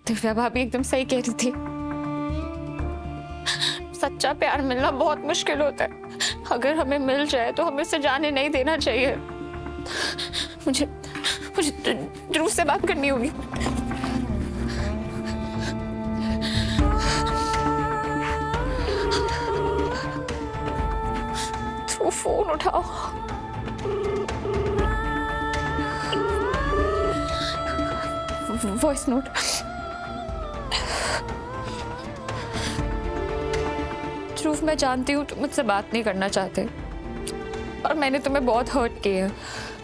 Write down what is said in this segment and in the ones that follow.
दिव्या भाभी एकदम सही कह रही थी। सच्चा प्यार मिलना बहुत मुश्किल होता है। अगर हमें मिल जाए तो हमें उसे जाने नहीं देना चाहिए। मुझे मुझे ध्रुव से बात करनी होगी। ध्रुव, फोन उठाओ। Voice note. ध्रुव, मैं जानती हूँ तुम मुझसे बात नहीं करना चाहते और मैंने तुम्हें बहुत हर्ट किया है।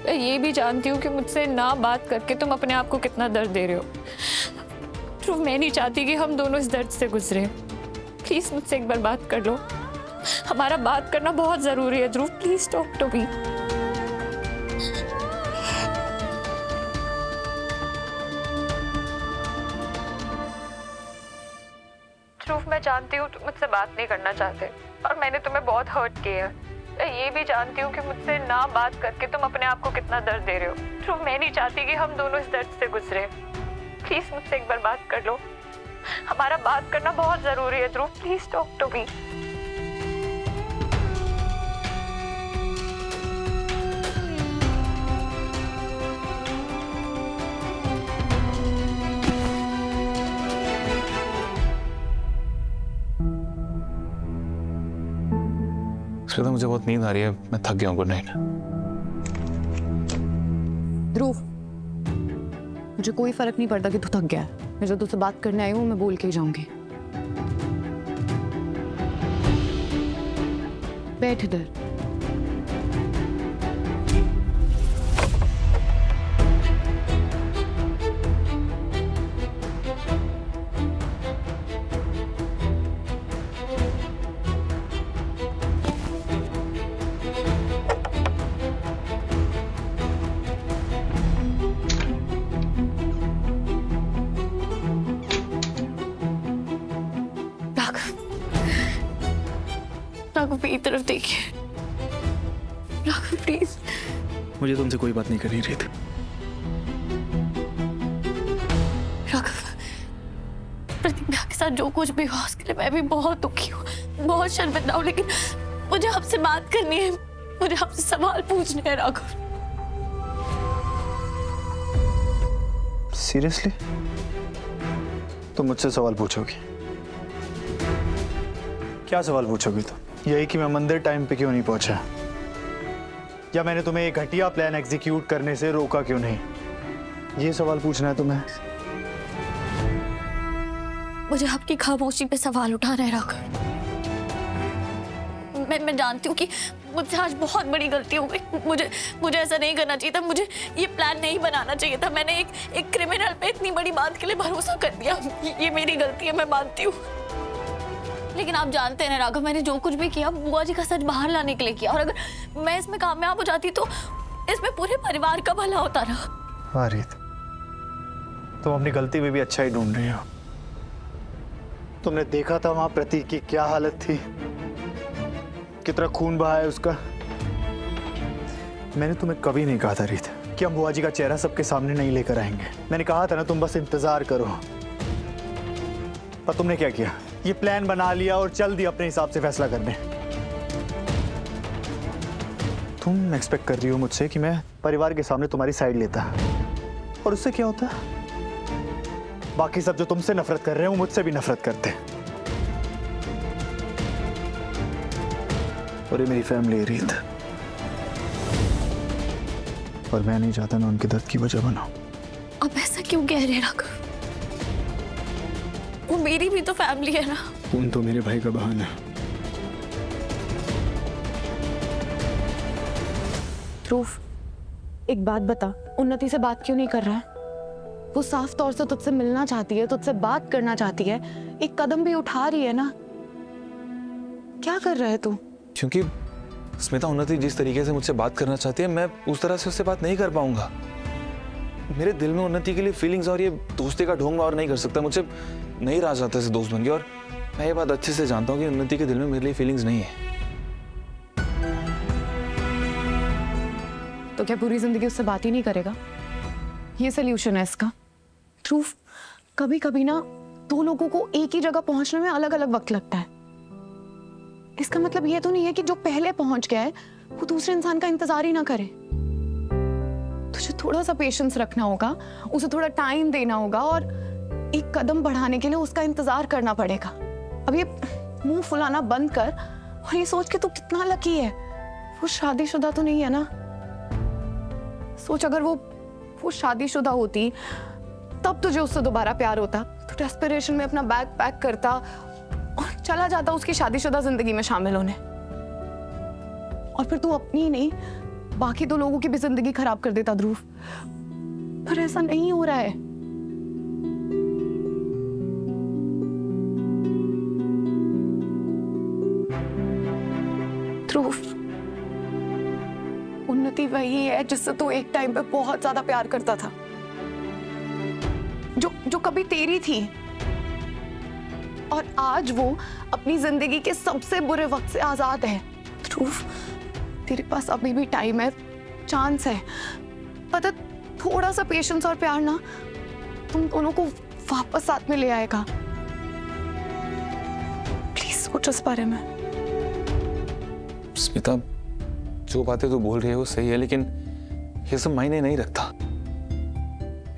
मैं ये भी जानती हूँ कि मुझसे ना बात करके तुम अपने आप को कितना दर्द दे रहे हो। ध्रुव, मैं नहीं चाहती कि हम दोनों इस दर्द से गुजरे। प्लीज मुझसे एक बार बात कर लो। हमारा बात करना बहुत जरूरी है। ध्रुव, प्लीज टॉक टू मी। ध्रुव, मैं जानती हूँ तुम मुझसे बात नहीं करना चाहते और मैंने तुम्हें बहुत हर्ट किया है। मैं ये भी जानती हूँ कि मुझसे ना बात करके तुम अपने आप को कितना दर्द दे रहे हो। ध्रुव, मैं नहीं चाहती कि हम दोनों इस दर्द से गुजरे। प्लीज मुझसे एक बार बात कर लो। हमारा बात करना बहुत जरूरी है। Dhruv, please talk to me. Shweta, मुझे बहुत नींद आ रही है, मैं थक गया हूँ। Good night. ध्रुव, मुझे कोई फर्क नहीं पड़ता कि तू थक गया है। मैं जो तुझसे बात करने आई हूँ मैं बोल के ही जाऊंगी। बैठ इधर। राघव, मेरी तरफ देखिए। राघव, प्लीज। मुझे तुमसे कोई बात नहीं करनी रही थी। राघव, प्रतिज्ञा के साथ जो कुछ भी हुआ उसके लिए मैं भी बहुत दुखी हूँ, बहुत शर्मिंदा हूँ, लेकिन मुझे आपसे बात करनी है। मुझे आपसे सवाल पूछने हैं राघव। सीरियसली? तुम मुझसे सवाल पूछोगी? क्या सवाल पूछोगी तुम? यही कि मैं मंदिर टाइम पे क्यों नहीं पहुंचा, या मैंने तुम्हें एक घटिया प्लान एग्जीक्यूट करने से रोका क्यों नहीं? ये सवाल पूछना है तुम्हें? मुझे आपकी खामोशी पे सवाल उठाना है राघव। मैं जानती हूँ कि मुझसे आज बहुत बड़ी गलती हो गई। मुझे ऐसा नहीं करना चाहिए था। मुझे ये प्लान नहीं बनाना चाहिए था। मैंने एक क्रिमिनल पे इतनी बड़ी बात के लिए भरोसा कर दिया। ये मेरी गलती है, मैं मानती हूँ। लेकिन आप जानते हैं ना राघव, मैंने जो कुछ भी किया बुआ जी का सच बाहर लाने के लिए किया, और अगर मैं इसमें कामयाब हो जाती तो इसमें पूरे परिवार का भला होता ना। हाँ रीत, तुम अपनी गलती में भी अच्छा ही ढूंढ रही हो। तुमने देखा था वहां प्रतीक की क्या हालत थी, कितना खून बहा है उसका। मैंने तुम्हें कभी नहीं कहा था रीत कि हम बुआ जी का चेहरा सबके सामने नहीं लेकर आएंगे। मैंने कहा था ना, तुम बस इंतजार करो। पर तुमने क्या किया? ये प्लान बना लिया और चल दिया अपने हिसाब से फैसला करने। तुम एक्सपेक्ट कर रही हो मुझसे कि मैं परिवार के सामने तुम्हारी साइड लेता, और उससे क्या होता? बाकी सब जो तुमसे नफरत कर रहे हैं वो मुझसे भी नफरत करते हैं। और ये मेरी फैमिली है रीत, और मैं नहीं चाहता मैं उनके दर्द की वजह बनाऊं। अब ऐसा क्यों कह रहे राघव? वो मेरी भी तो फैमिली है ना। तुम तो मेरे भाई का बहाना। ध्रुव, एक बात बता, उन्नति से बात क्यों नहीं कर रहा है? वो साफ तौर से तुझसे मिलना चाहती है, तुझसे बात करना चाहती है, एक कदम भी उठा रही है ना। क्या कर रहा है तू? क्योंकि स्मिता, उन्नति जिस तरीके से मुझसे बात करना चाहती है, मैं उस तरह से उससे बात नहीं कर पाऊंगा। मेरे दिल में उन्नति के लिए फीलिंग्स, और ये दोस्ती का ढोंग और नहीं कर सकता। मुझे नहीं रहा जाता से दोस्त बन गया, और मैं ये बात अच्छे से जानता हूँ कि उन्नति के दिल में मेरे लिए फीलिंग्स नहीं है। तो क्या पूरी जिंदगी उससे बात ही नहीं करेगा? ये सोल्यूशन है इसका? ध्रुव, कभी कभी ना दो लोगों को एक ही जगह पहुंचने में अलग अलग वक्त लगता है। इसका मतलब ये तो नहीं है कि जो पहले पहुंच गया है वो दूसरे इंसान का इंतजार ही ना करे। तुझे थोड़ा सा पेशेंस रखना होगा, उसे थोड़ा टाइम देना होगा और एक कदम बढ़ाने के लिए उसका इंतजार करना पड़ेगा। अब ये मुंह फुलाना बंद कर और ये सोच के तू कितना लकी है, वो शादीशुदा तो नहीं है ना। सोच अगर वो शादीशुदा होती तब तुझे उससे दोबारा प्यार होता, तो डेस्परेशन में अपना बैग पैक करता और चला जाता उसकी शादीशुदा जिंदगी में शामिल होने। और फिर तू अपनी ही नहीं बाकी दो लोगों की भी जिंदगी खराब कर देता ध्रुव। पर ऐसा नहीं हो रहा है। ध्रुव, उन्नति वही है जिससे तू एक टाइम पे बहुत ज्यादा प्यार करता था, जो कभी तेरी थी, और आज वो अपनी जिंदगी के सबसे बुरे वक्त से आजाद है। ध्रुव, तेरे पास अभी भी टाइम है, चांस है। पता, थोड़ा सा पेशेंस और प्यार ना तुम दोनों को वापस साथ में ले आएगा। प्लीज सोच इस बारे में। स्मिता, जो बातें तू बोल रही है वो सही है, लेकिन ये सब मायने नहीं रखता।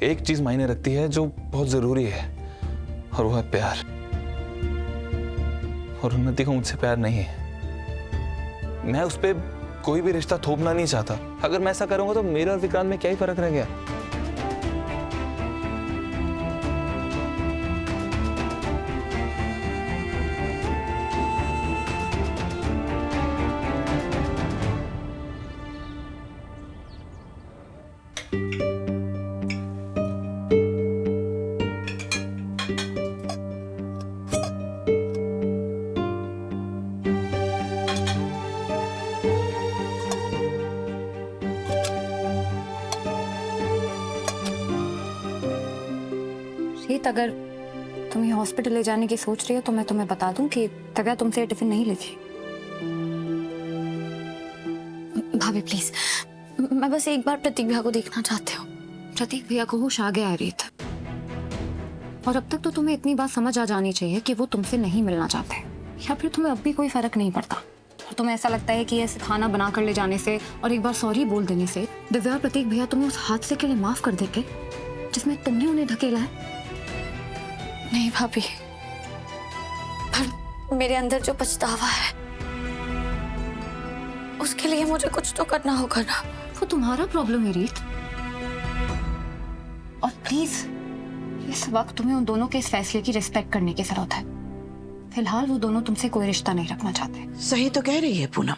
एक चीज मायने रखती है जो बहुत जरूरी है, और वो है प्यार। और उन्नति को मुझसे प्यार नहीं है। मैं उस पर कोई भी रिश्ता थोपना नहीं चाहता। अगर मैं ऐसा करूंगा तो मेरे और विक्रांत में क्या ही फर्क रह गया। रीत, अगर तुम्हें हॉस्पिटल ले जाने की सोच रही हो तो मैं तुम्हें बता दूं कि तव्या तुमसे टिफिन नहीं लेती। भाभी प्लीज, मैं बस एक बार प्रतीक भैया को देखना चाहती हूँ। प्रतीक भैया को होश आ गया है रीत, और अब तक तो तुम्हें इतनी बात समझ आ जानी चाहिए कि वो तुमसे नहीं मिलना चाहते, या फिर तुम्हें अब भी कोई फर्क नहीं पड़ता और तुम्हें ऐसा लगता है कि ऐसे खाना बना कर ले जाने से और एक बार सॉरी बोल देने से दिव्या प्रतीक भैया तुम्हें उस हादसे के लिए माफ कर देंगे जिसमें तुमने उन्हें धकेला है। नहीं भाभी, पर मेरे अंदर जो पछतावा है उसके लिए मुझे कुछ तो करना होगा ना। वो तुम्हारा प्रॉब्लम है रीत, और प्लीज इस वक्त तुम्हें उन दोनों के इस फैसले की रिस्पेक्ट करने की जरूरत है। फिलहाल वो दोनों तुमसे कोई रिश्ता नहीं रखना चाहते। सही तो कह रही है पूनम।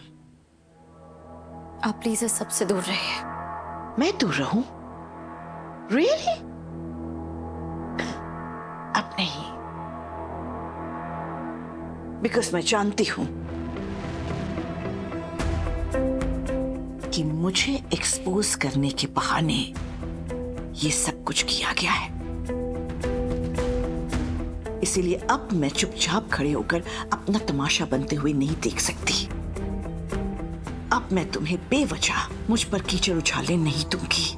आप प्लीज इस सबसे दूर रहिए। मैं दूर रहूं? रियली? अब नहीं, बिकॉज मैं जानती हूं कि मुझे एक्सपोज करने के बहाने ये सब कुछ किया गया है। इसीलिए अब मैं चुपचाप खड़े होकर अपना तमाशा बनते हुए नहीं देख सकती। अब मैं तुम्हें बेवजह मुझ पर कीचड़ उछाले नहीं दूंगी।